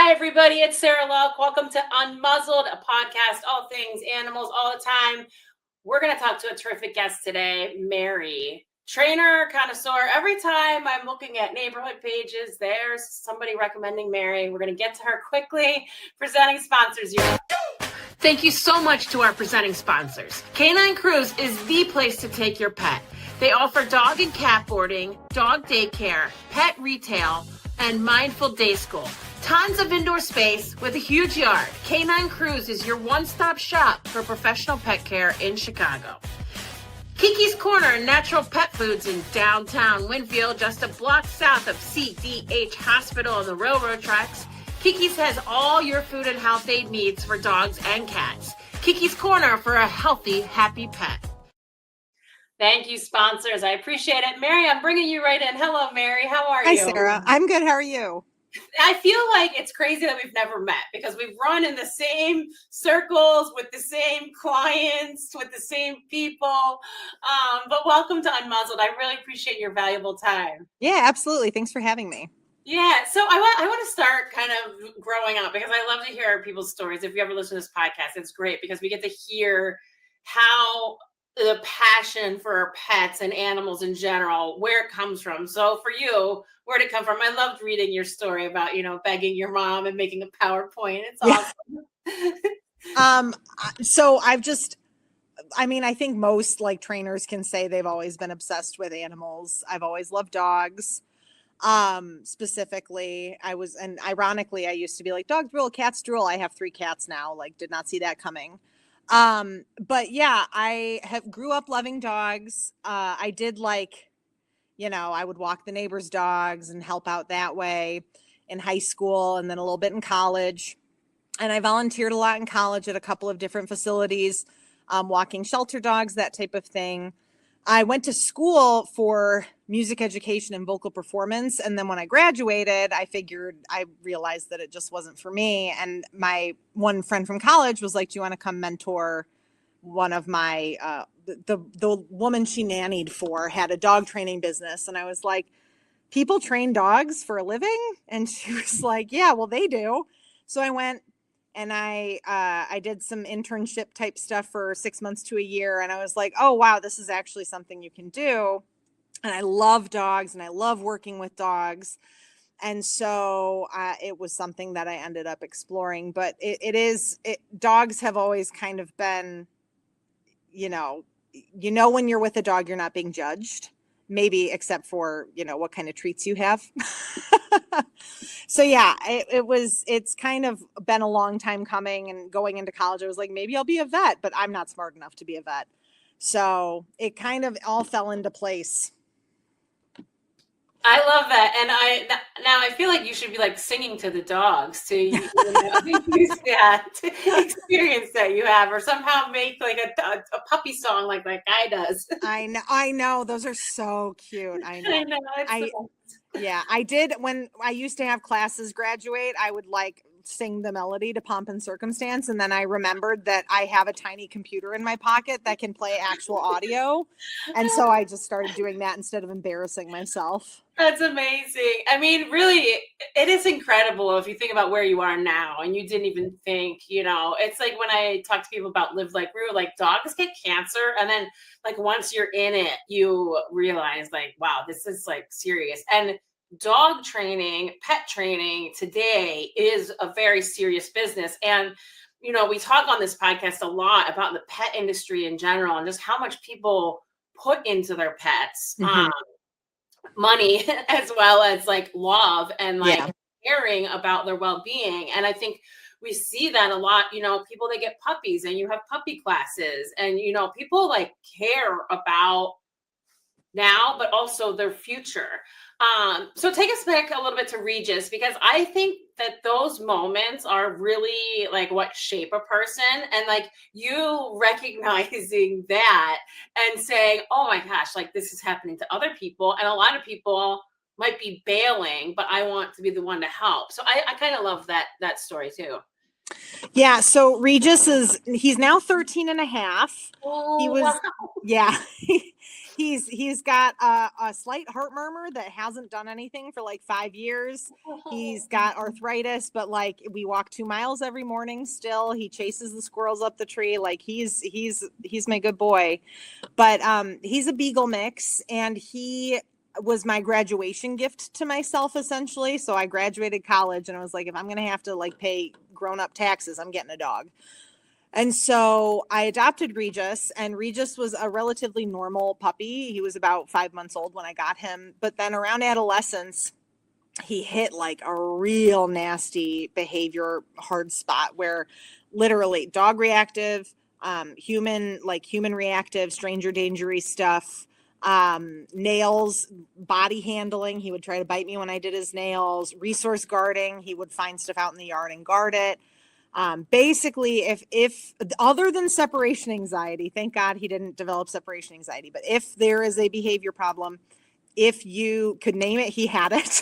Hi, everybody. It's Sarah Love. Welcome to Unmuzzled, a podcast, all things animals, all the time. We're going to talk to a terrific guest today, Mary. Trainer, connoisseur. Every time I'm looking at neighborhood pages, there's somebody recommending Mary. We're going to get to her quickly. Presenting sponsors. Thank you so much to our presenting sponsors. Canine Cruise is the place to take your pet. They offer dog and cat boarding, dog daycare, pet retail, and mindful day school. Tons of indoor space with a huge yard. Canine Cruise is your one-stop shop for professional pet care in Chicago. Kiki's Corner Natural Pet Foods in downtown Winfield, just a block south of CDH Hospital on the railroad tracks. Kiki's has all your food and health aid needs for dogs and cats. Kiki's Corner for a healthy, happy pet. Thank you, sponsors. I appreciate it. Mary, I'm bringing you right in. Hello, Mary. How are you? Hi, Sarah. I'm good. How are you? I feel like it's crazy that we've never met because we've run in the same circles with the same clients, with the same people. But welcome to Unmuzzled. I really appreciate your valuable time. Yeah, absolutely. Thanks for having me. Yeah, so I want to start kind of growing up because I love to hear people's stories. If you ever listen to this podcast, it's great because we get to hear how the passion for pets and animals in general, where it comes from. So for you, where did it come from? I loved reading your story about, begging your mom and making a PowerPoint. It's awesome. So I think most trainers can say they've always been obsessed with animals. I've always loved dogs. Specifically, ironically, I used to be like, dogs drool, cats drool. I have 3 cats now, did not see that coming. But yeah, I grew up loving dogs. I did I would walk the neighbors' dogs and help out that way in high school and then a little bit in college. And I volunteered a lot in college at a couple of different facilities, walking shelter dogs, that type of thing. I went to school for music education and vocal performance. And then when I graduated, I realized that it just wasn't for me. And my one friend from college was like, do you want to come mentor one of my, the woman she nannied for had a dog training business. And I was like, people train dogs for a living? And she was like, yeah, well, they do. So I went and I did some internship type stuff for 6 months to a year. And I was like, oh, wow, this is actually something you can do. And I love dogs and I love working with dogs. And so it was something that I ended up exploring. But dogs have always kind of been, when you're with a dog, you're not being judged, maybe except for, what kind of treats you have. So yeah, it's kind of been a long time coming, and going into college, I was like, maybe I'll be a vet, but I'm not smart enough to be a vet. So it kind of all fell into place. I love that. And now I feel like you should be singing to the dogs to use that experience that you have, or somehow make a puppy song like that guy does. I know. Those are so cute. I know. Yeah, I did. When I used to have classes graduate, I would sing the melody to Pomp and Circumstance. And then I remembered that I have a tiny computer in my pocket that can play actual audio. And so I just started doing that instead of embarrassing myself. That's amazing. I mean, really, it is incredible if you think about where you are now and you didn't even think, it's like when I talk to people about Live Like Rue, dogs get cancer. And then once you're in it, you realize wow, this is serious. And dog training, pet training today is a very serious business. And, we talk on this podcast a lot about the pet industry in general and just how much people put into their pets. Mm-hmm. Money as well as love and caring about their well-being. And I think we see that a lot, people that get puppies and you have puppy classes and, people care about now, but also their future. So take us back a little bit to Regis, because I think that those moments are really what shape a person, and you recognizing that and saying, oh my gosh, this is happening to other people. And a lot of people might be bailing, but I want to be the one to help. So I kind of love that story too. Yeah. So Regis he's now 13 and a half. Oh, wow. Yeah. He's got a slight heart murmur that hasn't done anything for like 5 years. He's got arthritis, but like we walk 2 miles every morning still. He chases the squirrels up the tree. Like he's my good boy. But he's a beagle mix, and he was my graduation gift to myself essentially. So I graduated college and I was like, if I'm going to have to like pay grown-up taxes, I'm getting a dog. And so I adopted Regis, and Regis was a relatively normal puppy. He was about 5 months old when I got him. But then around adolescence, he hit like a real nasty behavior hard spot where literally dog reactive, human reactive, stranger dangery stuff, nails, body handling. He would try to bite me when I did his nails, resource guarding. He would find stuff out in the yard and guard it. Basically, if other than separation anxiety, thank God he didn't develop separation anxiety, but if there is a behavior problem, if you could name it, he had it.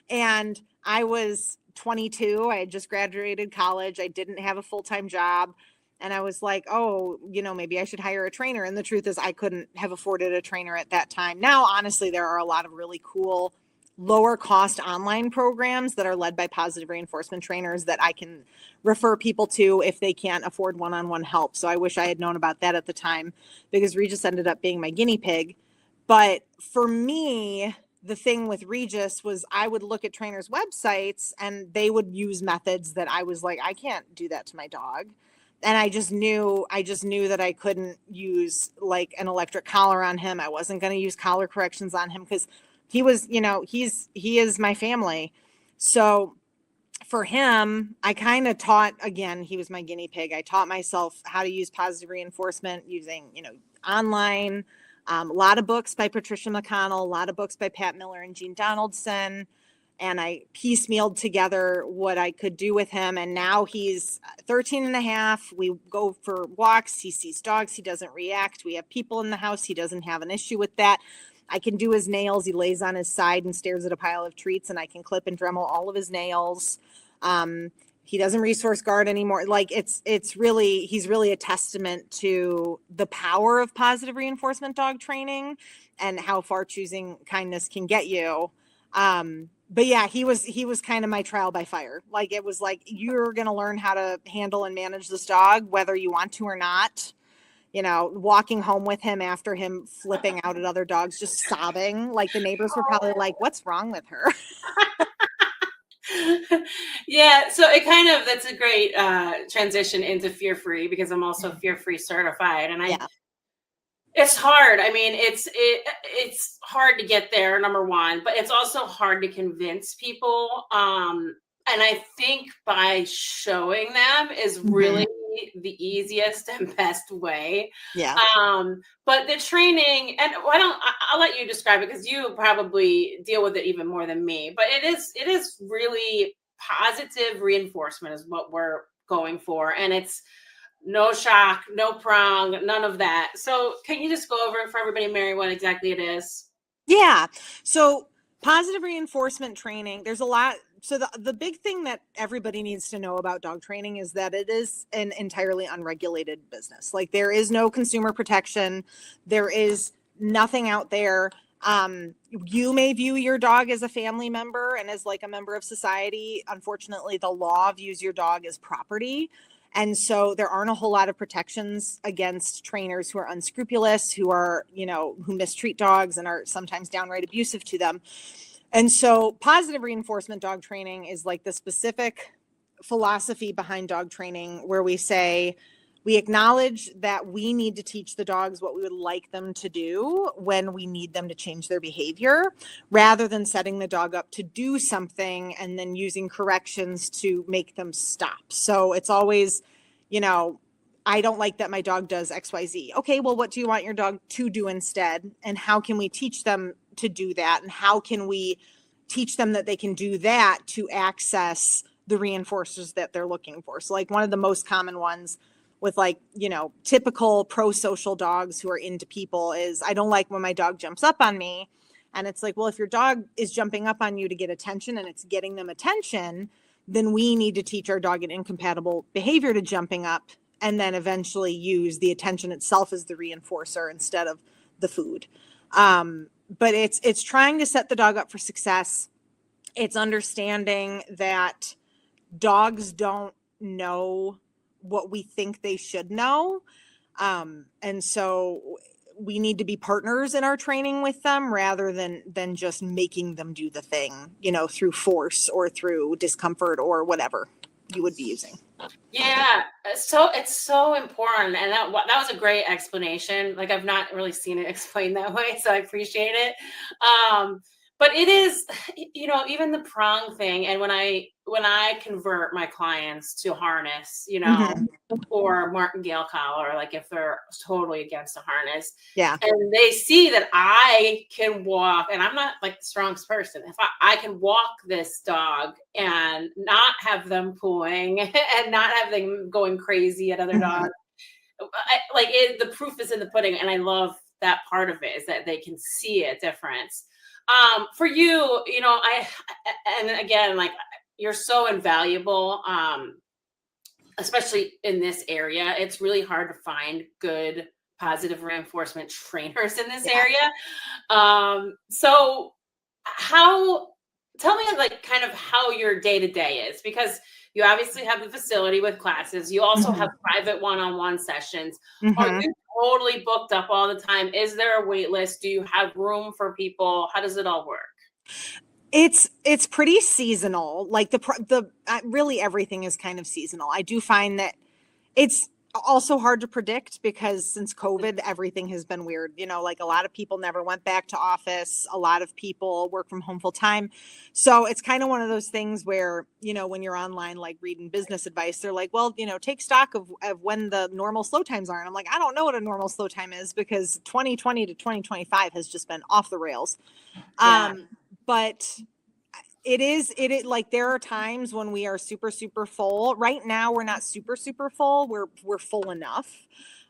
And I was 22. I had just graduated college. I didn't have a full-time job. And I was like, oh, maybe I should hire a trainer. And the truth is I couldn't have afforded a trainer at that time. Now, honestly, there are a lot of really cool lower cost online programs that are led by positive reinforcement trainers that I can refer people to if they can't afford one-on-one help. So I wish I had known about that at the time, because Regis ended up being my guinea pig. But for me, the thing with Regis was I would look at trainers' websites and they would use methods that I was like, I can't do that to my dog. And I just knew that I couldn't use like an electric collar on him. I wasn't going to use collar corrections on him because he was, he is my family. So for him, I kind of taught, again, he was my guinea pig. I taught myself how to use positive reinforcement using, online, a lot of books by Patricia McConnell, a lot of books by Pat Miller and Jean Donaldson. And I piecemealed together what I could do with him. And now he's 13 and a half. We go for walks. He sees dogs. He doesn't react. We have people in the house. He doesn't have an issue with that. I can do his nails. He lays on his side and stares at a pile of treats, and I can clip and Dremel all of his nails. He doesn't resource guard anymore. Like he's really a testament to the power of positive reinforcement dog training and how far choosing kindness can get you. But yeah, he was kind of my trial by fire. Like it was like, you're going to learn how to handle and manage this dog, whether you want to or not. Walking home with him after him flipping out at other dogs, just sobbing. Like the neighbors were probably like, what's wrong with her? Yeah. So that's a great transition into Fear Free, because I'm also Fear Free certified. And it's hard. I mean, it's hard to get there, number one, but it's also hard to convince people. And I think by showing them is really the easiest and best way. Yeah. But the training, and I'll let you describe it, because you probably deal with it even more than me, but it is really positive reinforcement is what we're going for. And it's no shock, no prong, none of that. So can you just go over it for everybody, Mary, what exactly it is? Yeah. So positive reinforcement training, there's a lot. So the big thing that everybody needs to know about dog training is that it is an entirely unregulated business. Like there is no consumer protection. There is nothing out there. You may view your dog as a family member and as like a member of society. Unfortunately, the law views your dog as property. And so there aren't a whole lot of protections against trainers who are unscrupulous, who are, who mistreat dogs and are sometimes downright abusive to them. And so positive reinforcement dog training is like the specific philosophy behind dog training, where we say we acknowledge that we need to teach the dogs what we would like them to do when we need them to change their behavior, rather than setting the dog up to do something and then using corrections to make them stop. So it's always, I don't like that my dog does XYZ. Okay, well, what do you want your dog to do instead? And how can we teach them to do that? And how can we teach them that they can do that to access the reinforcers that they're looking for? So like one of the most common ones with like, typical pro-social dogs who are into people is, I don't like when my dog jumps up on me. And it's like, well, if your dog is jumping up on you to get attention and it's getting them attention, then we need to teach our dog an incompatible behavior to jumping up, and then eventually use the attention itself as the reinforcer instead of the food. But it's trying to set the dog up for success. It's understanding that dogs don't know what we think they should know. And so we need to be partners in our training with them rather than just making them do the thing, through force or through discomfort or whatever you would be using. Yeah, so it's so important, and that was a great explanation. Like, I've not really seen it explained that way, so I appreciate it. But it is, even the prong thing, and when I convert my clients to harness, or martingale collar, like if they're totally against a harness, and they see that I can walk, and I'm not like the strongest person. If I can walk this dog and not have them pooing and not have them going crazy at other dogs, the proof is in the pudding, and I love that part of it is that they can see a difference. For you, and again, like, you're so invaluable. Especially in this area, it's really hard to find good positive reinforcement trainers in this area. So tell me like kind of how your day-to-day is, because you obviously have the facility with classes. You also have private one-on-one sessions. Are you totally booked up all the time? Is there a wait list? Do you have room for people? How does it all work? It's pretty seasonal. Like really everything is kind of seasonal. I do find that it's also hard to predict because since COVID, everything has been weird. Like a lot of people never went back to office. A lot of people work from home full time. So it's kind of one of those things where, when you're online, like reading business advice, they're like, well, take stock of when the normal slow times are. And I'm like, I don't know what a normal slow time is because 2020 to 2025 has just been off the rails. Yeah. But it is like there are times when we are super, super full. Right now, we're not super, super full. We're full enough.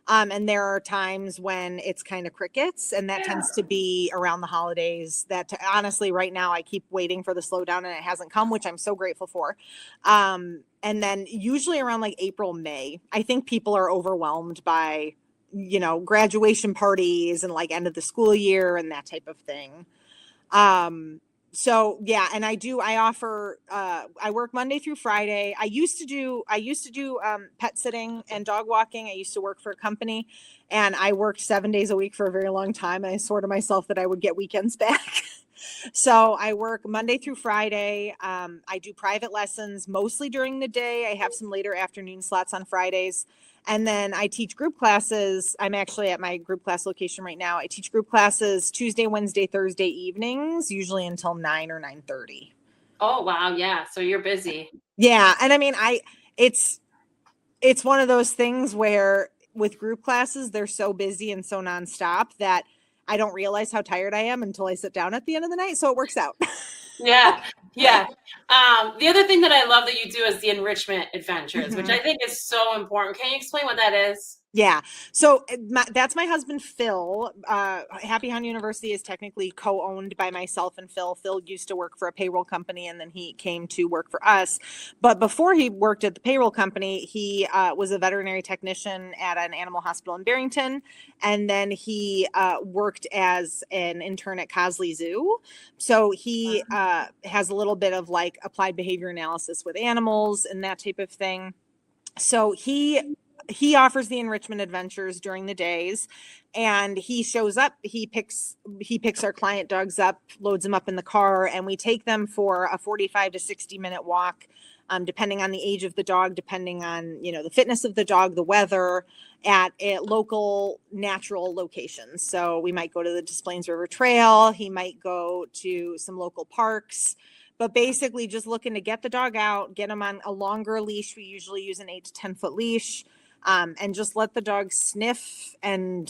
And there are times when it's kind of crickets, and that tends to be around the holidays. Honestly, right now, I keep waiting for the slowdown and it hasn't come, which I'm so grateful for. And then usually around like April, May, I think people are overwhelmed by, graduation parties and like end of the school year and that type of thing. So yeah, and I offer, I work Monday through Friday. I used to do pet sitting and dog walking. I used to work for a company and I worked 7 days a week for a very long time. And I swore to myself that I would get weekends back. So I work Monday through Friday. I do private lessons mostly during the day. I have some later afternoon slots on Fridays. And then I teach group classes. I'm actually at my group class location right now. I teach group classes Tuesday, Wednesday, Thursday evenings, usually until 9 or 9:30. Oh, wow. Yeah. So you're busy. Yeah. And I mean, it's one of those things where with group classes, they're so busy and so nonstop that I don't realize how tired I am until I sit down at the end of the night. So it works out. Yeah. The other thing that I love that you do is the enrichment adventures, which I think is so important. Can you explain what that is? Yeah. So that's my husband, Phil. Happy Hound University is technically co-owned by myself and Phil. Phil used to work for a payroll company and then he came to work for us. But before he worked at the payroll company, he was a veterinary technician at an animal hospital in Barrington. And then he worked as an intern at Cosley Zoo. So he has a little bit of like applied behavior analysis with animals and that type of thing. So he offers the enrichment adventures during the days and he shows up, he picks our client dogs up, loads them up in the car, and we take them for a 45 to 60 minute walk, depending on the age of the dog, depending on, the fitness of the dog, the weather, at local natural locations. So we might go to the Des Plaines River Trail. He might go to some local parks. But basically just looking to get the dog out, get him on a longer leash. We usually use an 8 to 10 foot leash. And just let the dog sniff, and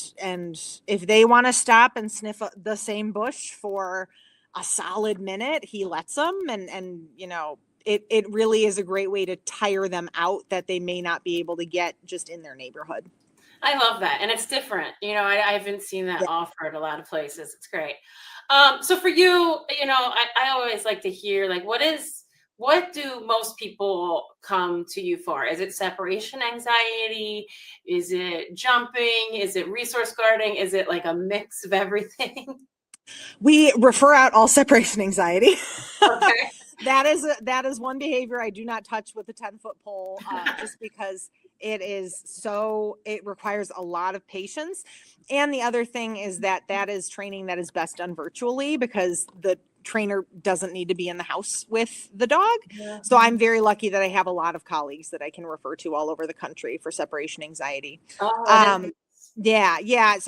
if they want to stop and sniff the same bush for a solid minute, he lets them, and it really is a great way to tire them out that they may not be able to get just in their neighborhood. I love that, and it's different. I haven't seen that offered a lot of places. It's great. So for you, I always like to hear like what is what do most people come to you for? Is it separation anxiety? Is it jumping? Is it resource guarding? Is it like a mix of everything? We refer out all separation anxiety. Okay. That is one behavior I do not touch with a 10-foot pole, just because it requires a lot of patience. And the other thing is that is training that is best done virtually, because the trainer doesn't need to be in the house with the dog. Yeah. So I'm very lucky that I have a lot of colleagues that I can refer to all over the country for separation anxiety. Oh, Yeah.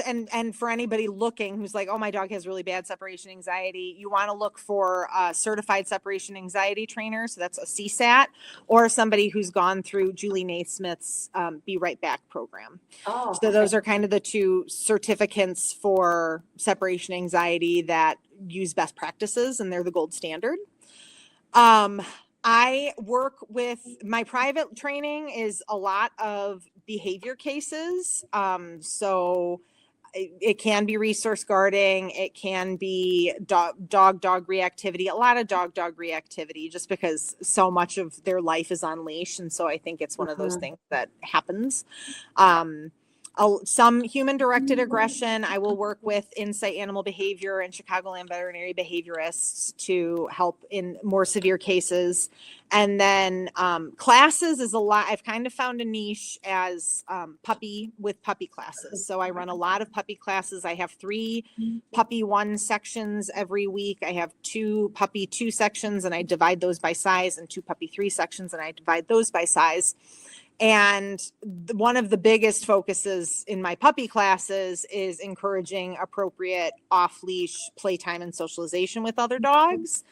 And for anybody looking who's like, oh, my dog has really bad separation anxiety, you want to look for a certified separation anxiety trainer. So that's a CSAT, or somebody who's gone through Julie Naismith's Be Right Back program. oh, So those are kind of the two certificates for separation anxiety that use best practices, and they're the gold standard. I work with, my private training is a lot of behavior cases. So it can be resource guarding. It can be dog reactivity, a lot of dog reactivity, just because so much of their life is on leash. And so I think it's one of those things that happens. Some human directed aggression. I will work with Insight Animal Behavior and Chicagoland veterinary behaviorists to help in more severe cases. And then classes is a lot. I've kind of found a niche as puppy classes. So I run a lot of puppy classes. I have 3 puppy 1 sections every week. I have 2 puppy 2 sections, and I divide those by size, and 2 puppy 3 sections, and I divide those by size. And one of the biggest focuses in my puppy classes is encouraging appropriate off-leash playtime and socialization with other dogs,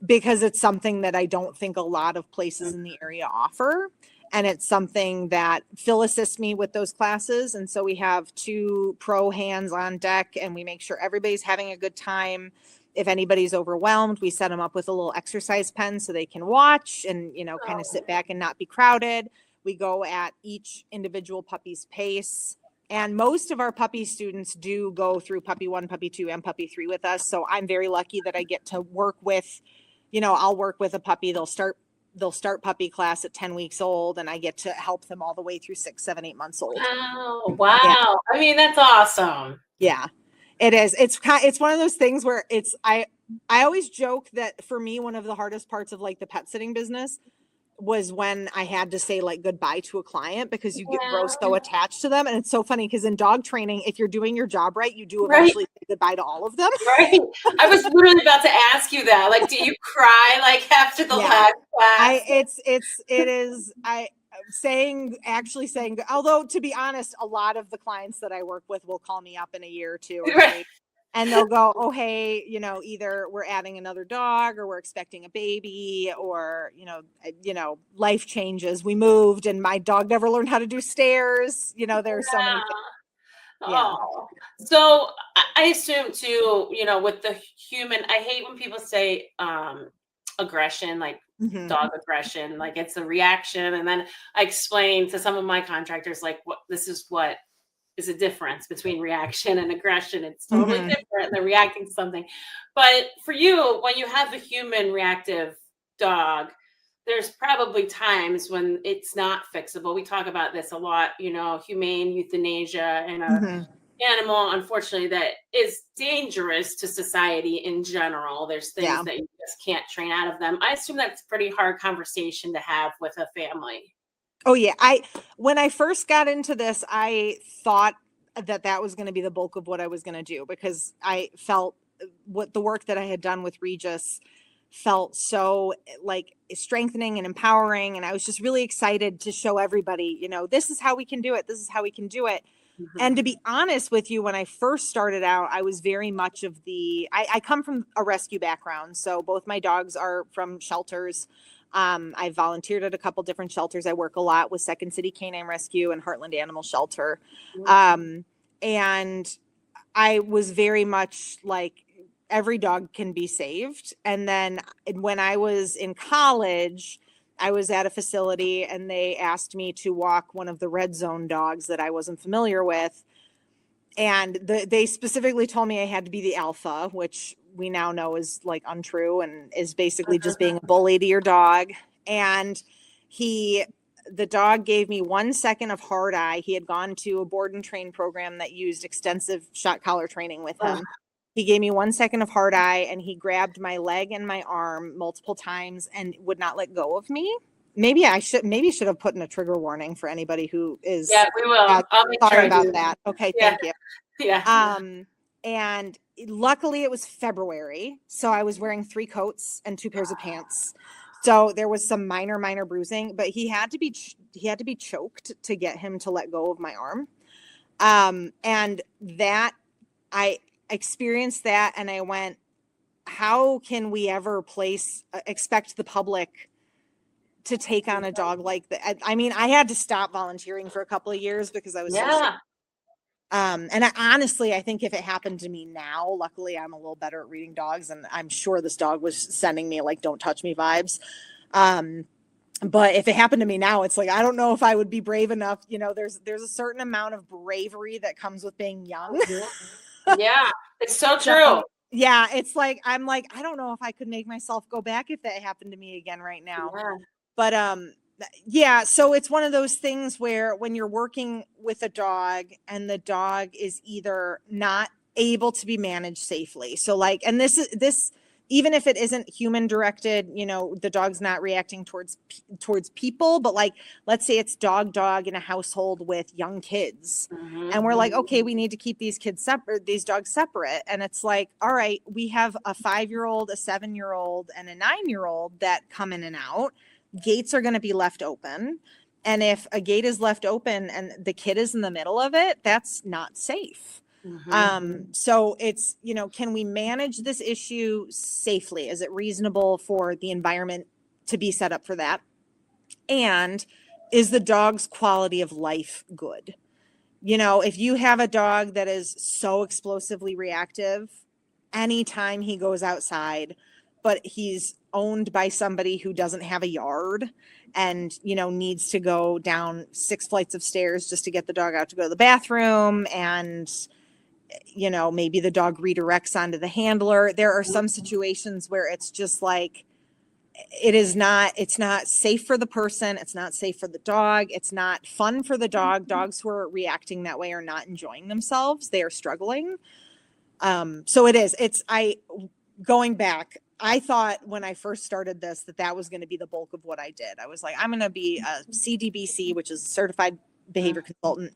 because it's something that I don't think a lot of places in the area offer. And it's something that Phil assists me with those classes. And so we have 2 pro hands on deck, and we make sure everybody's having a good time. If anybody's overwhelmed, we set them up with a little exercise pen so they can watch and, kind of sit back and not be crowded. We go at each individual puppy's pace. And most of our puppy students do go through puppy 1, puppy 2, and puppy 3 with us. So I'm very lucky that I get to work with, I'll work with a puppy. They'll start puppy class at 10 weeks old, and I get to help them all the way through 6, 7, 8 months old. Wow. Yeah. I mean, that's awesome. Yeah, it is. It's one of those things where I always joke that for me, one of the hardest parts of like the pet sitting business was when I had to say like goodbye to a client, because you grow so attached to them. And it's so funny because in dog training, if you're doing your job right, you do eventually say goodbye to all of them. Right. I was literally about to ask you that. Like, do you cry like after the last class? Saying, although to be honest, a lot of the clients that I work with will call me up in a year or two, and they'll go, oh, hey, either we're adding another dog, or we're expecting a baby, or, life changes. We moved and my dog never learned how to do stairs. There's so many things. Yeah. Oh. So I assume too, with the human, I hate when people say aggression, like dog aggression, like it's a reaction. And then I explain to some of my contractors, like, what is a difference between reaction and aggression. It's totally different. They're reacting to something. But for you, when you have a human reactive dog, there's probably times when it's not fixable. We talk about this a lot, humane euthanasia and an animal, unfortunately, that is dangerous to society in general. There's things that you just can't train out of them. I assume that's a pretty hard conversation to have with a family. Oh yeah. When I first got into this, I thought that was going to be the bulk of what I was going to do, because I felt what the work that I had done with Regis felt so like strengthening and empowering. And I was just really excited to show everybody, this is how we can do it. This is how we can do it. And to be honest with you, when I first started out, I was very much of I come from a rescue background. So both my dogs are from shelters. I volunteered at a couple different shelters. I work a lot with Second City Canine Rescue and Heartland Animal Shelter. And I was very much like, every dog can be saved. And then when I was in college, I was at a facility and they asked me to walk one of the red zone dogs that I wasn't familiar with. And they specifically told me I had to be the alpha, which we now know is like untrue and is basically just being a bully to your dog. And the dog gave me 1 second of hard eye. He had gone to a board and train program that used extensive shot collar training with him. He gave me 1 second of hard eye, and he grabbed my leg and my arm multiple times and would not let go of me. Maybe should have put in a trigger warning for anybody who is. Yeah, we will. I'll make sorry sure about that. Okay, thank you. Yeah. And luckily it was February, so I was wearing 3 coats and 2 pairs of pants. So there was some minor bruising, but he had to be choked to get him to let go of my arm. And that I experienced that, and I went, how can we ever expect the public to take on a dog like that? I mean, I had to stop volunteering for a couple of years because I was so sick. And I think if it happened to me now, luckily I'm a little better at reading dogs, and I'm sure this dog was sending me like, don't touch me vibes. But if it happened to me now, it's like, I don't know if I would be brave enough. There's a certain amount of bravery that comes with being young. Yeah, it's so true. Yeah. It's like, I don't know if I could make myself go back if that happened to me again right now. Yeah. But, yeah, so it's one of those things where when you're working with a dog and the dog is either not able to be managed safely. So like, and this, even if it isn't human directed, the dog's not reacting towards people, but like, let's say it's dog in a household with young kids. And we're like, okay, we need to keep these dogs separate. And it's like, all right, we have a 5-year-old, a 7-year-old, and a 9-year-old that come in and out. Gates are going to be left open. And if a gate is left open and the kid is in the middle of it, that's not safe. So it's, can we manage this issue safely? Is it reasonable for the environment to be set up for that? And is the dog's quality of life good? If you have a dog that is so explosively reactive, anytime he goes outside, but he's owned by somebody who doesn't have a yard and, needs to go down 6 flights of stairs just to get the dog out to go to the bathroom. And, maybe the dog redirects onto the handler. There are some situations where it's just like, it's not safe for the person. It's not safe for the dog. It's not fun for the dog. Dogs who are reacting that way are not enjoying themselves. They are struggling. So going back, I thought when I first started this, that was going to be the bulk of what I did. I was like, I'm going to be a CDBC, which is a certified behavior consultant.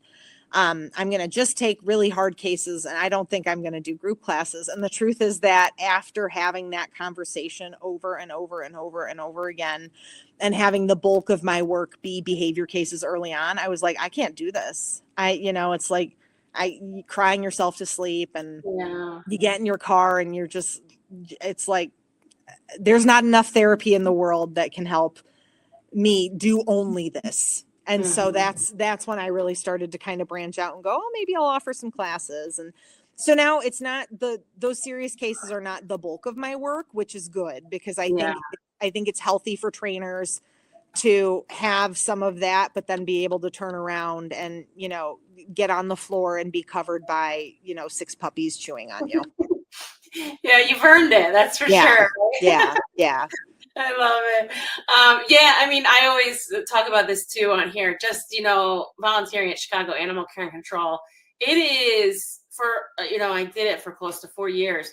I'm going to just take really hard cases, and I don't think I'm going to do group classes. And the truth is that after having that conversation over and over and over and over again, and having the bulk of my work be behavior cases early on, I was like, I can't do this. It's like crying yourself to sleep, and you get in your car and it's like, there's not enough therapy in the world that can help me do only this. And so that's when I really started to kind of branch out and go, oh, maybe I'll offer some classes. And so now it's not those serious cases are not the bulk of my work, which is good, because I think it's healthy for trainers to have some of that, but then be able to turn around and, get on the floor and be covered by, 6 puppies chewing on you. Yeah, you've earned it. That's for sure. Yeah. I love it. I mean, I always talk about this too on here. Just, volunteering at Chicago Animal Care and Control. It is I did it for close to 4 years.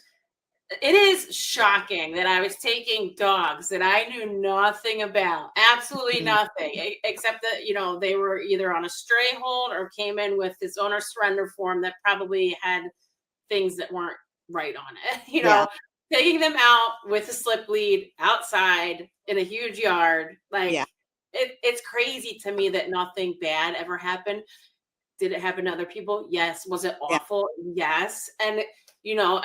It is shocking that I was taking dogs that I knew nothing about, absolutely nothing, except that, they were either on a stray hold or came in with this owner surrender form that probably had things that weren't right on it, taking them out with a slip lead outside in a huge yard. Like, it's crazy to me that nothing bad ever happened. Did it happen to other people? Yes. Was it awful? Yes. And,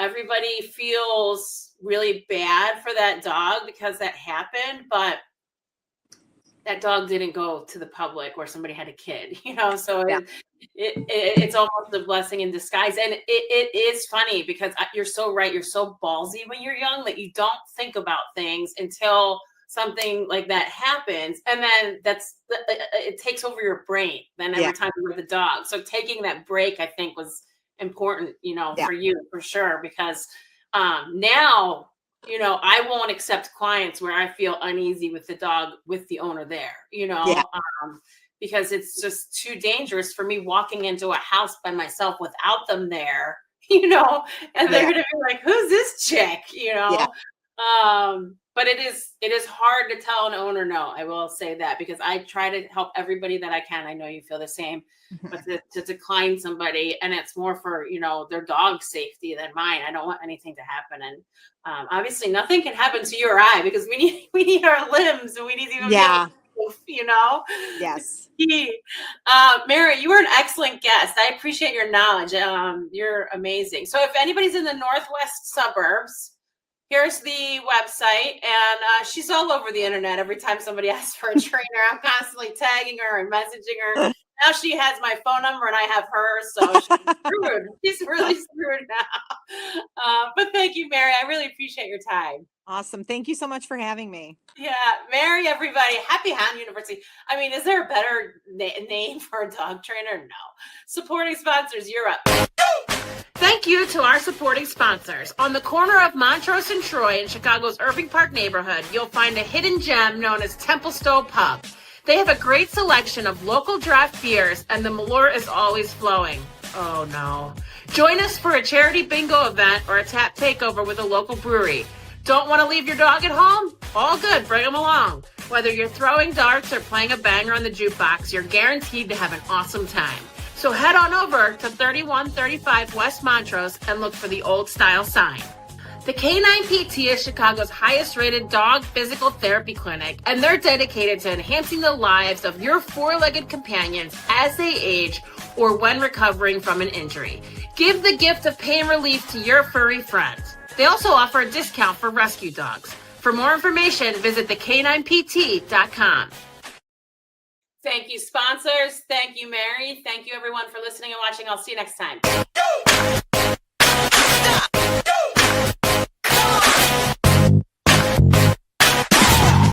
everybody feels really bad for that dog because that happened, but that dog didn't go to the public where somebody had a kid, so it's almost a blessing in disguise. And it is funny because you're so right. You're so ballsy when you're young that you don't think about things until something like that happens. And then it takes over your brain then every time you're with a dog. So taking that break, I think, was important, for you, for sure, because Now, I won't accept clients where I feel uneasy with the dog with the owner there, because it's just too dangerous for me walking into a house by myself without them there, and they're going to be like, who's this chick, but it is hard to tell an owner no. I will say that, because I try to help everybody that I can. I know you feel the same, but to decline somebody, and it's more for, their dog's safety than mine. I don't want anything to happen. And obviously nothing can happen to you or I, because we need our limbs, and we need to even Yes. Mary, you were an excellent guest. I appreciate your knowledge. You're amazing. So if anybody's in the northwest suburbs, here's the website, and she's all over the internet. Every time somebody asks for a trainer, I'm constantly tagging her and messaging her. Now she has my phone number and I have hers, so she's screwed. She's really screwed now. But thank you, Mary. I really appreciate your time. Awesome. Thank you so much for having me. Yeah, Mary, everybody. Happy Hound University. I mean, is there a better name for a dog trainer? No. Supporting sponsors, you're up. Thank you to our supporting sponsors. On the corner of Montrose and Troy in Chicago's Irving Park neighborhood, you'll find a hidden gem known as Templestowe Pub. They have a great selection of local draft beers, and the Malort is always flowing. Oh no. Join us for a charity bingo event or a tap takeover with a local brewery. Don't want to leave your dog at home? All good, bring them along. Whether you're throwing darts or playing a banger on the jukebox, you're guaranteed to have an awesome time. So head on over to 3135 West Montrose and look for the old style sign. The Canine PT is Chicago's highest rated dog physical therapy clinic, and they're dedicated to enhancing the lives of your four-legged companions as they age or when recovering from an injury. Give the gift of pain relief to your furry friends. They also offer a discount for rescue dogs. For more information, visit thecaninepT.com. Thank you, sponsors. Thank you, Mary. Thank you, everyone, for listening and watching. I'll see you next time.